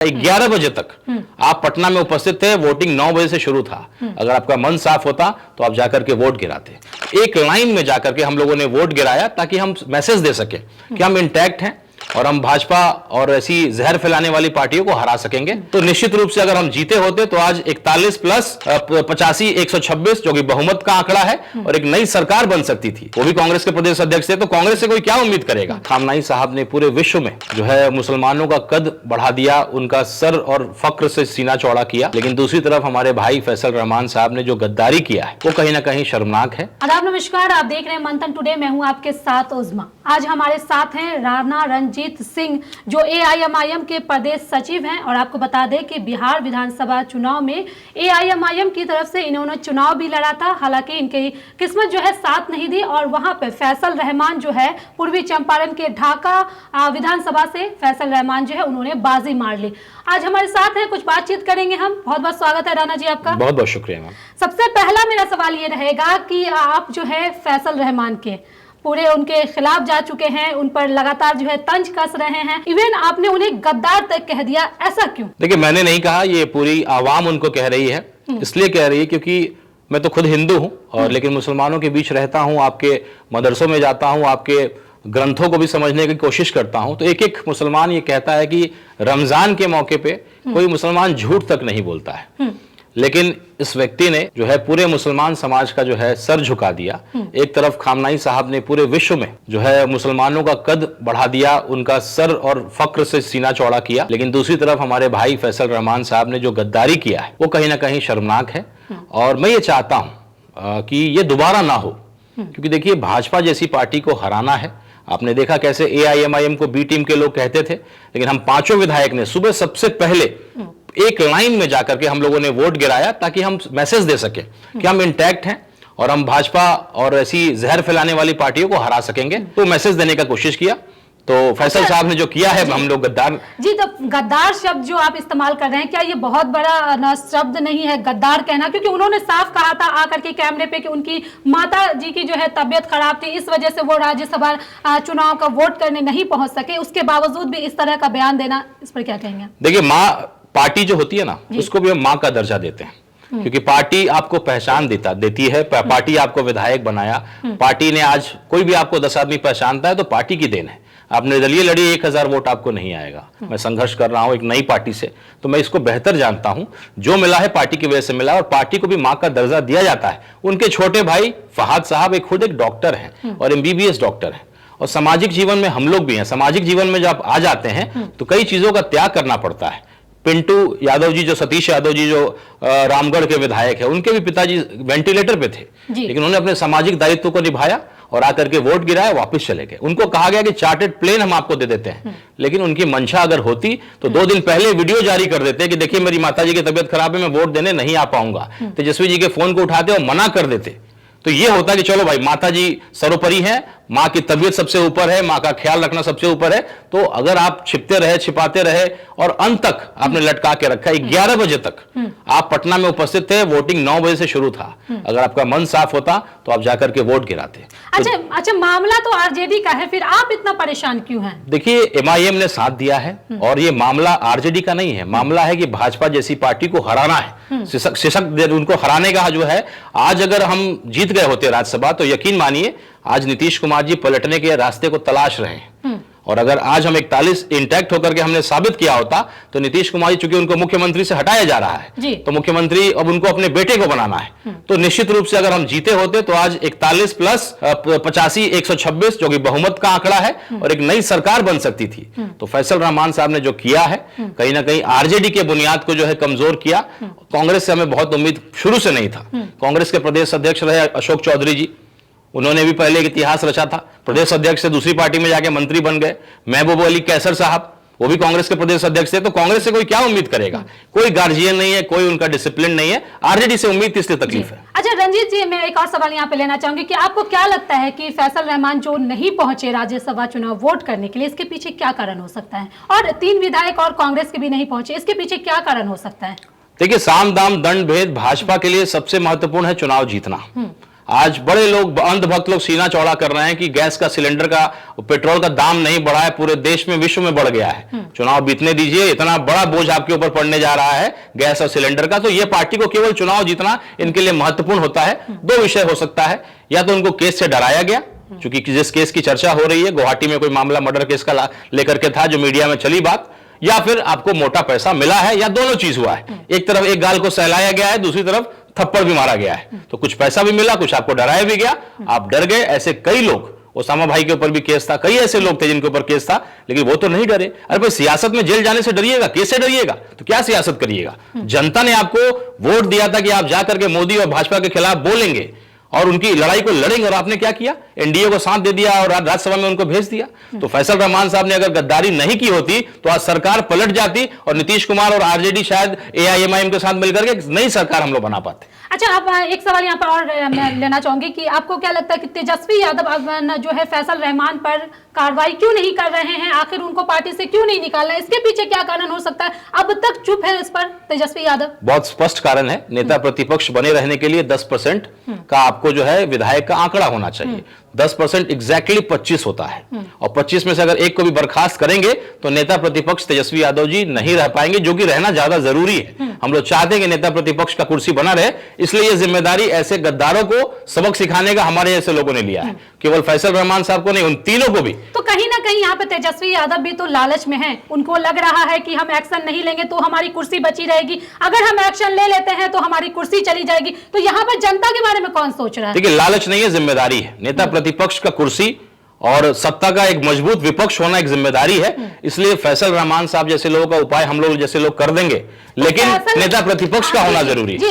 11 बजे तक आप पटना में उपस्थित थे। वोटिंग 9 बजे से शुरू था। अगर आपका मन साफ होता तो आप जाकर के वोट गिराते। एक लाइन में जाकर के हम लोगों ने वोट गिराया ताकि हम मैसेज दे सके कि हम इंटैक्ट हैं और हम भाजपा और ऐसी जहर फैलाने वाली पार्टियों को हरा सकेंगे। तो निश्चित रूप से अगर हम जीते होते तो आज 41 प्लस 85 126 जो कि बहुमत का आंकड़ा है और एक नई सरकार बन सकती थी। वो भी कांग्रेस के प्रदेश अध्यक्ष थे, तो कांग्रेस से कोई क्या उम्मीद करेगा। खामनाई साहब ने पूरे विश्व में जो है मुसलमानों का कद बढ़ा दिया, उनका सर और फक्र से सीना चौड़ा किया। लेकिन दूसरी तरफ हमारे भाई फैसल रहमान साहब ने जो गद्दारी किया है वो कहीं ना कहीं शर्मनाक है। आदाब, नमस्कार, आप देख रहे हैं मंथन टुडे। मैं हूं आपके साथ उज़मा। आज हमारे साथ हैं राणा रणजीत सिंह जो AIMIM के प्रदेश सचिव हैं। और आपको बता दें कि बिहार विधानसभा चुनाव में AIMIM की तरफ से इन्होंने चुनाव भी लड़ा था। हालांकि इनकी किस्मत जो है साथ नहीं दी और वहां पे फैसल रहमान जो है पूर्वी चंपारण के ढाका विधानसभा से फैसल रहमान जो है उन्होंने बाजी मार ली। आज हमारे साथ हैं, कुछ बातचीत करेंगे हम। बहुत बहुत स्वागत है राणा जी आपका। बहुत बहुत शुक्रिया मैम। सबसे पहला मेरा सवाल ये रहेगा कि आप जो है फैसल रहमान के पूरे उनके खिलाफ जा चुके हैं, उन पर लगातार जो है तंज कस रहे हैं, इवन आपने उन्हें गद्दार तक कह दिया, ऐसा क्यों? देखिए, मैंने नहीं कहा, ये पूरी आवाम उनको कह रही है। इसलिए कह रही है क्योंकि मैं तो खुद हिंदू हूं और लेकिन मुसलमानों के बीच रहता हूं, आपके मदरसों में जाता हूं, आपके ग्रंथों को भी समझने की कोशिश करता हूं। तो एक एक मुसलमान ये कहता है कि रमजान के मौके पे कोई मुसलमान झूठ तक नहीं बोलता है। लेकिन इस व्यक्ति ने जो है पूरे मुसलमान समाज का जो है सर झुका दिया। एक तरफ खामनाई साहब ने पूरे विश्व में जो है मुसलमानों का कद बढ़ा दिया, उनका सर और फक्र से सीना चौड़ा किया। लेकिन दूसरी तरफ हमारे भाई फैसल रहमान साहब ने जो गद्दारी किया है वो कहीं ना कहीं शर्मनाक है। और मैं ये चाहता हूं कि ये दोबारा ना हो, क्योंकि देखिए भाजपा जैसी पार्टी को हराना है। आपने देखा कैसे AIMIM को B टीम के लोग कहते थे, लेकिन हम पांचों विधायक ने सुबह सबसे पहले एक लाइन में जाकर के हम लोगों ने वोट गिराया ताकि हम मैसेज दे सके कि हम इंटैक्ट हैं और हम भाजपा और ऐसी जहर फैलाने वाली पार्टियों को हरा सकेंगे। तो मैसेज देने का कोशिश किया। तो फैसल साहब ने जो किया है, हम लोग गद्दार जी। तो गद्दार शब्द जो आप इस्तेमाल कर रहे हैं, क्या ये बहुत बड़ा शब्द नहीं है गद्दार कहना? क्योंकि उन्होंने साफ कहा था आकर के कैमरे पे कि उनकी माता जी की जो है तबीयत खराब थी, इस वजह से वो राज्यसभा चुनाव का वोट करने नहीं पहुंच सके। उसके बावजूद भी इस तरह का बयान देना, इस पर क्या कहेंगे? देखिए, माँ पार्टी जो होती है ना, उसको भी हम माँ का दर्जा देते हैं, क्योंकि पार्टी आपको पहचान देती है। पार्टी आपको विधायक बनाया। पार्टी ने आज कोई भी आपको 10 आदमी पहचानता है तो पार्टी की देन है। आप निर्दलीय लड़ी, 1000 वोट आपको नहीं आएगा। मैं संघर्ष कर रहा हूं एक नई पार्टी से, तो मैं इसको बेहतर जानता हूं। जो मिला है पार्टी की वजह से मिला और पार्टी को भी मां का दर्जा दिया जाता है। उनके छोटे भाई फहाद साहब खुद एक डॉक्टर हैं और MBBS डॉक्टर हैं। और सामाजिक जीवन में हम लोग भी हैं। सामाजिक जीवन में जब आ जाते हैं तो कई चीजों का त्याग करना पड़ता है। पिंटू यादव जी, जो सतीश यादव जी जो रामगढ़ के विधायक है, उनके भी पिताजी वेंटिलेटर पे थे, लेकिन उन्होंने अपने सामाजिक दायित्व को निभाया और आकर के वोट गिराया, वापस चले गए। उनको कहा गया कि चार्टर्ड प्लेन हम आपको दे देते हैं, लेकिन उनकी मंशा अगर होती तो 2 दिन पहले वीडियो जारी कर देते कि देखिए मेरी माताजी की तबीयत खराब है, मैं वोट देने नहीं आ पाऊंगा। तेजस्वी जी के फोन को उठाते और मना कर देते। तो ये होता कि चलो भाई, माताजी सर्वोपरि है, माँ की तबीयत सबसे ऊपर है, माँ का ख्याल रखना सबसे ऊपर है। तो अगर आप छिपते रहे, छिपाते रहे और अंत तक आपने लटका के रखा। 11 बजे तक आप पटना में उपस्थित थे। वोटिंग 9 बजे से शुरू था। अगर आपका मन साफ होता तो आप जाकर के वोट गिराते। अच्छा, मामला तो RJD का है, फिर आप इतना परेशान क्यों हैं? देखिए, MIM ने साथ दिया है और ये मामला RJD का नहीं है। मामला है कि भाजपा जैसी पार्टी को हराना है, सशक्त उनको हराने का जो है। आज अगर हम जीत गए होते राज्यसभा तो यकीन मानिए आज नीतीश कुमार जी पलटने के रास्ते को तलाश रहे हैं। और अगर आज हम 41 इंटैक्ट होकर के हमने साबित किया होता तो नीतीश कुमार जी, चूंकि उनको मुख्यमंत्री से हटाया जा रहा है, तो मुख्यमंत्री अब उनको अपने बेटे को बनाना है। तो निश्चित रूप से अगर हम जीते होते तो आज 41 प्लस 85 126 जो कि बहुमत का आंकड़ा है और एक नई सरकार बन सकती थी। तो फैसल रहमान साहब ने जो किया है, कहीं ना कहीं RJD के बुनियाद को जो है कमजोर किया। कांग्रेस से हमें बहुत उम्मीद शुरू से नहीं था। कांग्रेस के प्रदेश अध्यक्ष रहे अशोक चौधरी जी, उन्होंने भी पहले एक इतिहास रचा था। प्रदेश अध्यक्ष से दूसरी पार्टी में जाके मंत्री बन गए। महबूब अली कैसर साहब, वो भी कांग्रेस के प्रदेश अध्यक्ष थे। तो कांग्रेस से कोई क्या उम्मीद करेगा? कोई गार्जियन नहीं है, कोई उनका डिसिप्लिन नहीं है। RJD से उम्मीद इसलिए तकलीफ है। अच्छा रंजीत जी, मैं एक और सवाल यहाँ पे लेना चाहूंगी कि आपको क्या लगता है कि फैसल रहमान जो नहीं पहुंचे राज्यसभा चुनाव वोट करने के लिए, इसके पीछे क्या कारण हो सकता है? और 3 विधायक और कांग्रेस के भी नहीं पहुंचे, इसके पीछे क्या कारण हो सकता है? देखिए, साम दाम दंड भेद भाजपा के लिए सबसे महत्वपूर्ण है चुनाव जीतना। आज बड़े लोग, अंधभक्त लोग सीना चौड़ा कर रहे हैं कि गैस का सिलेंडर का, पेट्रोल का दाम नहीं बढ़ा है, पूरे देश में, विश्व में बढ़ गया है। चुनाव बीतने दीजिए, इतना बड़ा बोझ आपके ऊपर पड़ने जा रहा है गैस और सिलेंडर का, तो ये पार्टी को केवल चुनाव जीतना इनके लिए महत्वपूर्ण होता है। दो विषय हो सकता है, या तो उनको केस से डराया गया, क्योंकि जिस केस की चर्चा हो रही है, गुवाहाटी में कोई मामला मर्डर केस का लेकर के था जो मीडिया में चली बात, या फिर आपको मोटा पैसा मिला है, या दोनों चीज हुआ है। एक तरफ एक गाल को सहलाया गया है, दूसरी तरफ थप्पड़ भी मारा गया है। तो कुछ पैसा भी मिला, कुछ आपको डराया भी गया, आप डर गए। ऐसे कई लोग, ओसामा भाई के ऊपर भी केस था, कई ऐसे लोग थे जिनके ऊपर केस था, लेकिन वो तो नहीं डरे। अरे भाई, सियासत में जेल जाने से डरिएगा, केस से डरिएगा तो क्या सियासत करिएगा? जनता ने आपको वोट दिया था कि आप जाकर के मोदी और भाजपा के खिलाफ बोलेंगे और उनकी लड़ाई को लड़ेंगे, और आपने क्या किया? एनडीए को साथ दे दिया और राज्यसभा में उनको भेज दिया। तो फैसल रहमान साहब ने अगर गद्दारी नहीं की होती तो आज सरकार पलट जाती और नीतीश कुमार और आरजेडी शायद एआईएमआईएम के साथ मिलकर के नई सरकार हम लोग बना पाते। अच्छा, अब एक सवाल यहाँ पर और मैं लेना चाहूंगी कि आपको क्या लगता है कि तेजस्वी यादव जो है फैसल रहमान पर कार्रवाई क्यों नहीं कर रहे हैं? आखिर उनको पार्टी से क्यों नहीं निकालना? इसके पीछे क्या कारण हो सकता है? अब तक चुप है इस पर तेजस्वी यादव। बहुत स्पष्ट कारण है, नेता प्रतिपक्ष बने रहने के लिए 10% का आपको जो है विधायक का आंकड़ा होना चाहिए। 10% एग्जैक्टली 25 होता है, और 25 में से अगर एक को भी बर्खास्त करेंगे तो नेता प्रतिपक्ष तेजस्वी यादव जी नहीं रह पाएंगे, जो कि रहना ज्यादा जरूरी है। हम लोग चाहते हैं कि नेता प्रतिपक्ष का कुर्सी बना रहे, इसलिए यह जिम्मेदारी ऐसे गद्दारों को सबक सिखाने का हमारे ऐसे लोगों ने लिया है। केवल फैसल रहमान साहब को नहीं, उन तीनों को भी। तो कहीं ना कहीं यहाँ पे तेजस्वी यादव भी तो लालच में हैं। उनको लग रहा है कि हम एक्शन नहीं लेंगे तो हमारी कुर्सी बची रहेगी, अगर हम एक्शन ले लेते हैं तो हमारी कुर्सी चली जाएगी। तो यहाँ पर जनता के बारे में कौन सोच रहा है? देखिए, लालच नहीं है, जिम्मेदारी है। नेता प्रतिपक्ष का कुर्सी और सत्ता का एक मजबूत विपक्ष होना एक जिम्मेदारी है। इसलिए फैसल रहमान साहब जैसे लोगों का उपाय हम लोग जैसे लोग कर देंगे, लेकिन नेता प्रतिपक्ष का होना जरूरी है। जी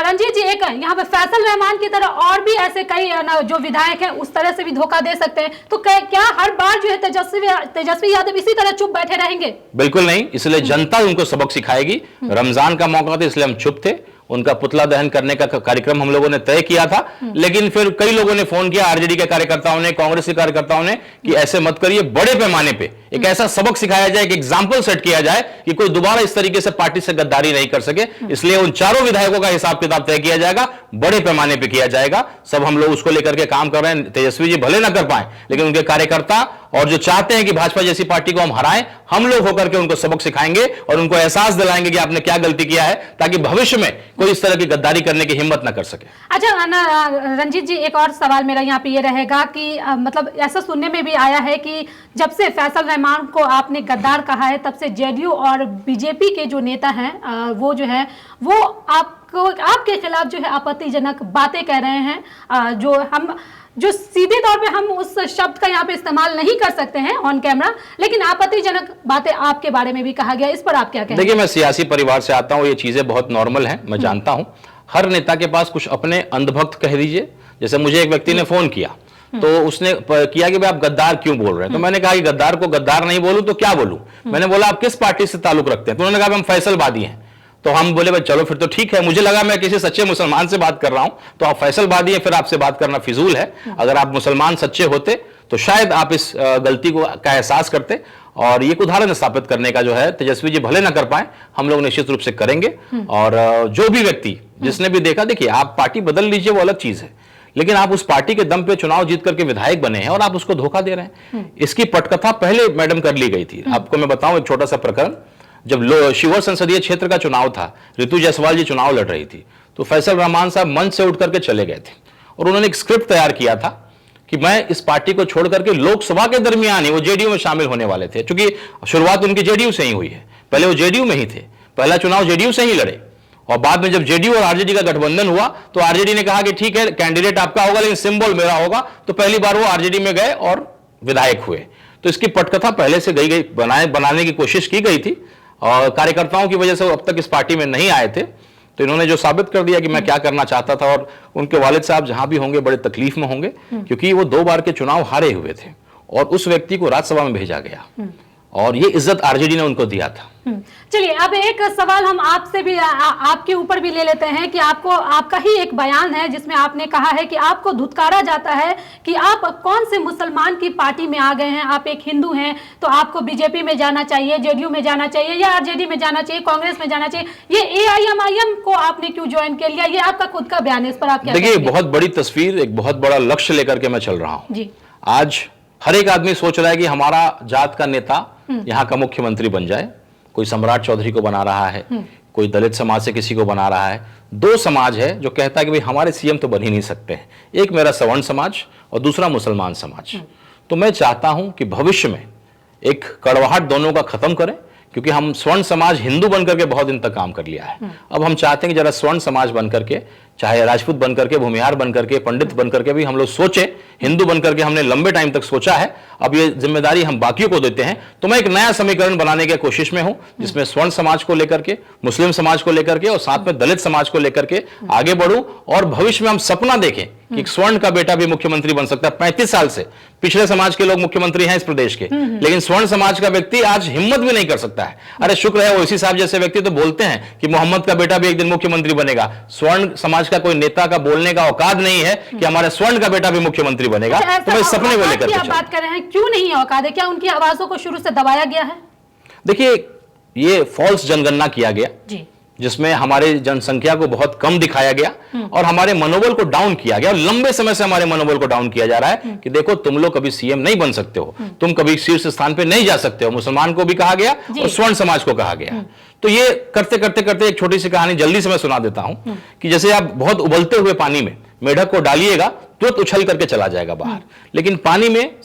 रंजीत जी, एक यहाँ पे फैसल रहमान की तरह और भी ऐसे कई जो विधायक हैं उस तरह से भी धोखा दे सकते हैं। तो क्या हर बार जो है तेजस्वी यादव इसी तरह चुप बैठे रहेंगे? बिल्कुल नहीं, इसलिए जनता उनको सबक सिखाएगी। रमजान का मौका था इसलिए हम चुप थे। उनका पुतला दहन करने का कार्यक्रम हम लोगों ने तय किया था, लेकिन फिर कई लोगों ने फोन किया, आरजेडी के कार्यकर्ताओं ने, कांग्रेस के कार्यकर्ताओं ने, कि ऐसे मत करिए। बड़े पैमाने पे एक ऐसा सबक सिखाया जाए, एक एग्जाम्पल सेट किया जाए कि कोई दोबारा इस तरीके से पार्टी से गद्दारी नहीं कर सके। इसलिए उन चारों विधायकों का हिसाब किताब तय किया जाएगा, बड़े पैमाने पर किया जाएगा। सब हम लोग उसको लेकर के काम कर रहे हैं। तेजस्वी जी भले ना कर पाए, लेकिन उनके कार्यकर्ता और जो चाहते हैं कि भाजपा जैसी पार्टी को हम हराएं, हम लोग होकर के उनको सबक सिखाएंगे और उनको एहसास दिलाएंगे कि आपने क्या गलती किया है, ताकि भविष्य में कोई इस तरह की गद्दारी करने की हिम्मत ना कर सके। अच्छा रंजीत जी, एक और सवाल मेरा यहाँ पे ये रहेगा कि मतलब ऐसा सुनने में भी आया है कि जब से फैसल रहमान को आपने गद्दार कहा है, तब से जेडीयू और बीजेपी के जो नेता हैं वो जो है वो आपके खिलाफ जो है आपत्तिजनक बातें कह रहे हैं, जो सीधे तौर पे हम उस शब्द का यहाँ पे इस्तेमाल नहीं कर सकते हैं ऑन कैमरा, लेकिन आपत्तिजनक बातें आपके बारे में भी कहा गया। इस पर आप क्या कहेंगे? देखिए, मैं सियासी परिवार से आता हूँ, ये चीजें बहुत नॉर्मल हैं, मैं जानता हूँ। हर नेता के पास कुछ अपने अंधभक्त कह दीजिए। जैसे मुझे एक व्यक्ति ने फोन किया, तो उसने किया कि भाई आप गद्दार क्यों बोल रहे हैं? तो मैंने कहा कि गद्दार को गद्दार नहीं बोलूं तो क्या बोलूं? मैंने बोला आप किस पार्टी से ताल्लुक रखते हैं? तो उन्होंने कहा हम फैसलवादी हैं। तो हम बोले भाई चलो फिर तो ठीक है। मुझे लगा मैं किसी सच्चे मुसलमान से बात कर रहा हूं, तो आप फैसलवादी हैं, फिर आपसे बात करना फिजूल है। अगर आप मुसलमान सच्चे होते तो शायद आप इस गलती का एहसास करते, और ये उदाहरण स्थापित करने का जो है तेजस्वी जी भले ना कर पाए, हम लोग निश्चित रूप से करेंगे। और जो भी व्यक्ति जिसने भी देखा, देखिए आप पार्टी बदल लीजिए वो अलग चीज है, लेकिन आप उस पार्टी के दम पे चुनाव जीत करके विधायक बने हैं और आप उसको धोखा दे रहे हैं। इसकी पटकथा पहले मैडम कर ली गई थी। आपको मैं बताऊं एक छोटा सा प्रकरण। जब शिवहर संसदीय क्षेत्र का चुनाव था, ऋतु जायसवाल जी चुनाव लड़ रही थी, तो फैसल रहमान साहब मंच से उठ करके चले गए थे और उन्होंने एक स्क्रिप्ट तैयार किया था कि मैं इस पार्टी को छोड़ करके लोकसभा के दरमियान ही वो जेडीयू में शामिल होने वाले थे, क्योंकि शुरुआत उनकी जेडीयू से ही हुई है। पहले वो जेडीयू में ही थे, पहला चुनाव जेडीयू से ही लड़े, और बाद में जब जेडीयू और आरजेडी का गठबंधन हुआ तो आरजेडी ने कहा कि ठीक है कैंडिडेट आपका होगा लेकिन सिंबल मेरा होगा, तो पहली बार वो आरजेडी में गए और विधायक हुए। तो इसकी पटकथा पहले से गई बनाने की कोशिश की गई थी, और कार्यकर्ताओं की वजह से वो अब तक इस पार्टी में नहीं आए थे। तो इन्होंने जो साबित कर दिया कि मैं क्या करना चाहता था, और उनके वालिद साहब जहां भी होंगे बड़े तकलीफ में होंगे, क्योंकि वो 2 बार के चुनाव हारे हुए थे और उस व्यक्ति को राज्यसभा में भेजा गया। और ये इज्जत आरजेडी ने उनको दिया था। चलिए अब एक सवाल हम आपसे भी आपके ऊपर भी ले लेते हैं कि आपका ही एक बयान है जिसमें आपने कहा है कि आपको धुतकारा जाता है कि आप कौन से मुसलमान की पार्टी में आ गए हैं, आप एक हिंदू हैं तो आपको बीजेपी में जाना चाहिए, जेडीयू में जाना चाहिए या आरजेडी में जाना चाहिए, कांग्रेस में जाना चाहिए, ये एआईएमआईएम को आपने क्यों ज्वाइन कर लिया? ये आपका खुद का बयान है, इस पर आप क्या देखिए, बहुत बड़ी तस्वीर, एक बहुत बड़ा लक्ष्य लेकर के मैं चल रहा हूं जी। आज हर एक आदमी सोच रहा है कि हमारा जात का नेता यहाँ का मुख्यमंत्री बन जाए। कोई सम्राट चौधरी को बना रहा है, कोई दलित समाज से किसी को बना रहा है। दो समाज है जो कहता है कि भाई हमारे सीएम तो बन ही नहीं सकते हैं, एक मेरा सवर्ण समाज और दूसरा मुसलमान समाज। तो मैं चाहता हूं कि भविष्य में एक कड़वाहट दोनों का खत्म करें, क्योंकि हम स्वर्ण समाज हिंदू बनकर के बहुत दिन तक काम कर लिया है। अब हम चाहते हैं कि जरा स्वर्ण समाज बनकर के, चाहे राजपूत बनकर के, भूमिहार बनकर के, पंडित बनकर के भी हम लोग सोचे, हिंदू बनकर के हमने लंबे टाइम तक सोचा है, अब ये जिम्मेदारी हम बाकियों को देते हैं। तो मैं एक नया समीकरण बनाने की कोशिश में हूं, जिसमें स्वर्ण समाज को लेकर के, मुस्लिम समाज को लेकर के और साथ में दलित समाज को लेकर के आगे बढ़ूं और भविष्य में हम सपना देखें कि स्वर्ण का बेटा भी मुख्यमंत्री बन सकता है। 35 साल से पिछले समाज के लोग मुख्यमंत्री हैं इस प्रदेश के, लेकिन स्वर्ण समाज का व्यक्ति आज हिम्मत भी नहीं कर सकता है। अरे शुक्र है ओवैसी साहब जैसे व्यक्ति तो बोलते हैं कि मोहम्मद का बेटा भी एक दिन मुख्यमंत्री बनेगा। स्वर्ण समाज का कोई नेता का बोलने का औकात नहीं है कि हमारे स्वर्ण का बेटा भी मुख्यमंत्री बनेगा। तो मैं सपने को लेकर आप बात कर रहे हैं, क्यों नहीं औकात है? क्या उनकी आवाजों को शुरू से दबाया गया है? देखिए, ये फॉल्स जनगणना किया गया जी, जिसमें हमारे जनसंख्या को बहुत कम दिखाया गया और हमारे मनोबल को डाउन किया गया। और लंबे समय से हमारे मनोबल को डाउन किया जा रहा है कि देखो तुम लोग कभी सीएम नहीं बन सकते हो, तुम कभी शीर्ष स्थान पे नहीं जा सकते हो। मुसलमान को भी कहा गया और स्वर्ण समाज को कहा गया। तो ये करते करते करते एक छोटी सी कहानी जल्दी से मैं सुना देता हूं कि जैसे आप बहुत उबलते हुए पानी में मेढक को डालिएगा तुरंत उछल करके चला जाएगा बाहर, लेकिन पानी में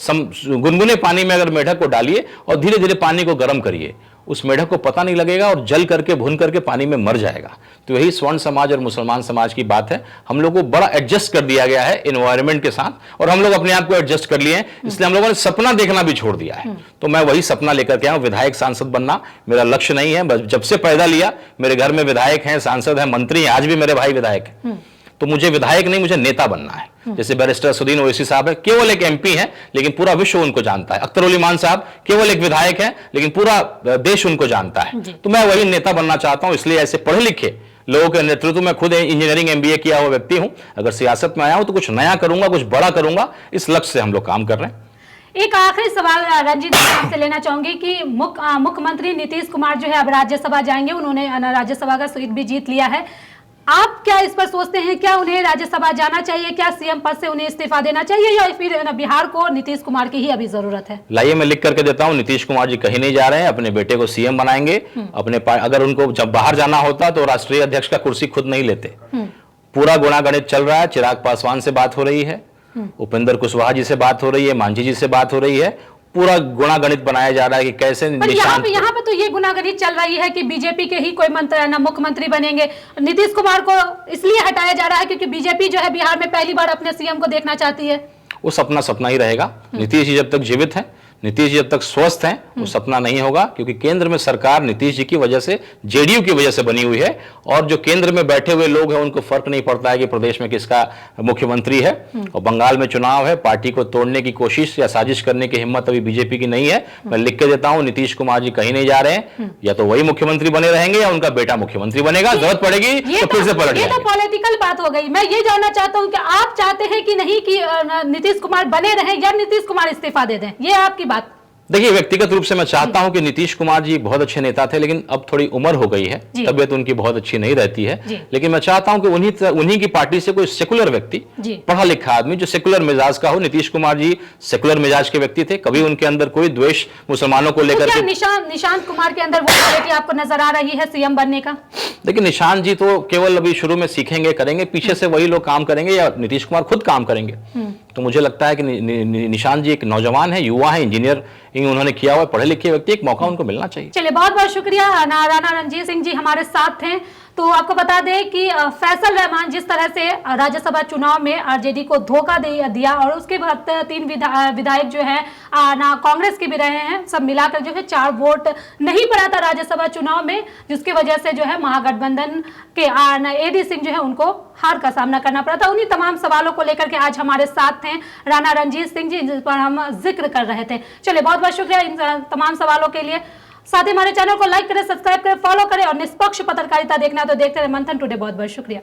गुनगुने पानी में अगर मेढक को डालिए और धीरे धीरे पानी को गर्म करिए, उस मेढक को पता नहीं लगेगा और जल करके भुन करके पानी में मर जाएगा। तो यही स्वर्ण समाज और मुसलमान समाज की बात है। हम लोग को बड़ा एडजस्ट कर दिया गया है एनवायरनमेंट के साथ और हम लोग अपने आप को एडजस्ट कर लिए हैं, इसलिए हम लोगों ने सपना देखना भी छोड़ दिया है। तो मैं वही सपना लेकर के आया हूं, विधायक सांसद बनना मेरा लक्ष्य नहीं है। बस जब से पैदा लिया मेरे घर में विधायक हैं, सांसद हैं, मंत्री हैं, आज भी मेरे भाई विधायक हैं। तो मुझे विधायक नहीं, मुझे नेता बनना है। जैसे बैरिस्टर असदुद्दीन ओवैसी साहब है, केवल एक एमपी है लेकिन पूरा विश्व उनको जानता है। अख्तर उल इमान साहब केवल एक विधायक है लेकिन पूरा देश उनको जानता है। तो मैं वही नेता बनना चाहता हूं, इसलिए ऐसे पढ़े लिखे लोगों के नेतृत्व में, खुद इंजीनियरिंग एमबीए किया हुआ व्यक्ति हूं, अगर सियासत में आया हूं तो कुछ नया करूंगा, कुछ बड़ा करूंगा, इस लक्ष्य से हम लोग काम कर रहे हैं। एक आखिरी सवाल रंजीत से लेना चाहूंगी कि मुख्यमंत्री नीतीश कुमार जो है अब राज्यसभा जाएंगे, उन्होंने राज्यसभा का सीट भी जीत लिया है। आप क्या इस पर सोचते हैं, क्या उन्हें राज्यसभा जाना चाहिए, क्या सीएम पद से उन्हें इस्तीफा देना चाहिए या फिर बिहार को नीतीश कुमार की ही अभी जरूरत है? लाइए मैं लिख करके देता हूं, नीतीश कुमार जी कहीं नहीं जा रहे हैं, अपने बेटे को सीएम बनाएंगे। अगर उनको जब बाहर जाना होता तो राष्ट्रीय अध्यक्ष का कुर्सी खुद नहीं लेते। पूरा गुणागणित चल रहा है, चिराग पासवान से बात हो रही है, उपेंद्र कुशवाहा जी से बात हो रही है, मांझी जी से बात हो रही है, पूरा गुणागणित बनाया जा रहा है कि कैसे यहाँ पे तो ये गुणागणित चल रही है कि बीजेपी के ही कोई मुख्यमंत्री बनेंगे। नीतीश कुमार को इसलिए हटाया जा रहा है क्योंकि बीजेपी जो है बिहार में पहली बार अपने सीएम को देखना चाहती है। वो सपना सपना ही रहेगा। नीतीश जी जब तक जीवित हैं, नीतीश जी जब तक स्वस्थ हैं, वो सपना नहीं होगा, क्योंकि केंद्र में सरकार नीतीश जी की वजह से, जेडीयू की वजह से बनी हुई है। और जो केंद्र में बैठे हुए लोग हैं उनको फर्क नहीं पड़ता है कि प्रदेश में किसका मुख्यमंत्री है। और बंगाल में चुनाव है, पार्टी को तोड़ने की कोशिश या साजिश करने की हिम्मत अभी बीजेपी की नहीं है। मैं लिख के देता हूं, नीतीश कुमार जी कहीं नहीं जा रहे हैं, या तो वही मुख्यमंत्री बने रहेंगे या उनका बेटा मुख्यमंत्री बनेगा। जरूरत पड़ेगी तो फिर से पलट जाएंगे। ये तो पॉलिटिकल बात हो गई। मैं ये जानना चाहता हूं कि आप चाहते हैं कि नहीं कि नीतीश कुमार बने रहें या नीतीश कुमार इस्तीफा दे दें, ये आपकी बात? देखिए, व्यक्तिगत रूप से मैं चाहता हूं कि नीतीश कुमार जी बहुत अच्छे नेता थे, लेकिन अब थोड़ी उम्र हो गई है, तबीयत उनकी बहुत अच्छी नहीं रहती है। लेकिन मैं चाहता हूं कि उन्हीं की पार्टी से कोई सेकुलर व्यक्ति, पढ़ा लिखा आदमी जो सेकुलर मिजाज का हो। नीतीश कुमार जी सेकुलर मिजाज के व्यक्ति थे, कभी उनके अंदर कोई द्वेष मुसलमानों को लेकर के। निशांत कुमार के अंदर वो क्वालिटी आपको नजर आ रही है सीएम बनने का? देखिए, निशांत जी तो केवल अभी शुरू में सीखेंगे, करेंगे, पीछे से वही लोग काम करेंगे या नीतीश कुमार खुद काम करेंगे। तो मुझे लगता है कि निशांत जी एक नौजवान है, युवा है, इंजीनियरिंग उन्होंने किया हुआ, पढ़े लिखे व्यक्ति, एक मौका उनको मिलना चाहिए। चलिए, बहुत बहुत शुक्रिया। राणा रणजीत सिंह जी हमारे साथ थे। तो आपको बता दें कि फैसल रहमान जिस तरह से राज्यसभा चुनाव में आरजेडी को धोखा दिया और उसके बाद 3 विधायक जो है ना कांग्रेस के भी रहे हैं, सब मिलाकर जो है 4 वोट नहीं पड़ा था राज्यसभा चुनाव में, जिसकी वजह से जो है महागठबंधन के एडी सिंह जो है उनको हार का सामना करना पड़ा था। उन्हीं तमाम सवालों को लेकर के आज हमारे साथ हैं राणा रणजीत सिंह जी, जिस पर हम जिक्र कर रहे थे। चलिए, बहुत बहुत शुक्रिया इन तमाम सवालों के लिए। साथ ही हमारे चैनल को लाइक करें, सब्सक्राइब करें, फॉलो करें और निष्पक्ष पत्रकारिता देखना तो देखते रहे मंथन टुडे। बहुत बहुत शुक्रिया।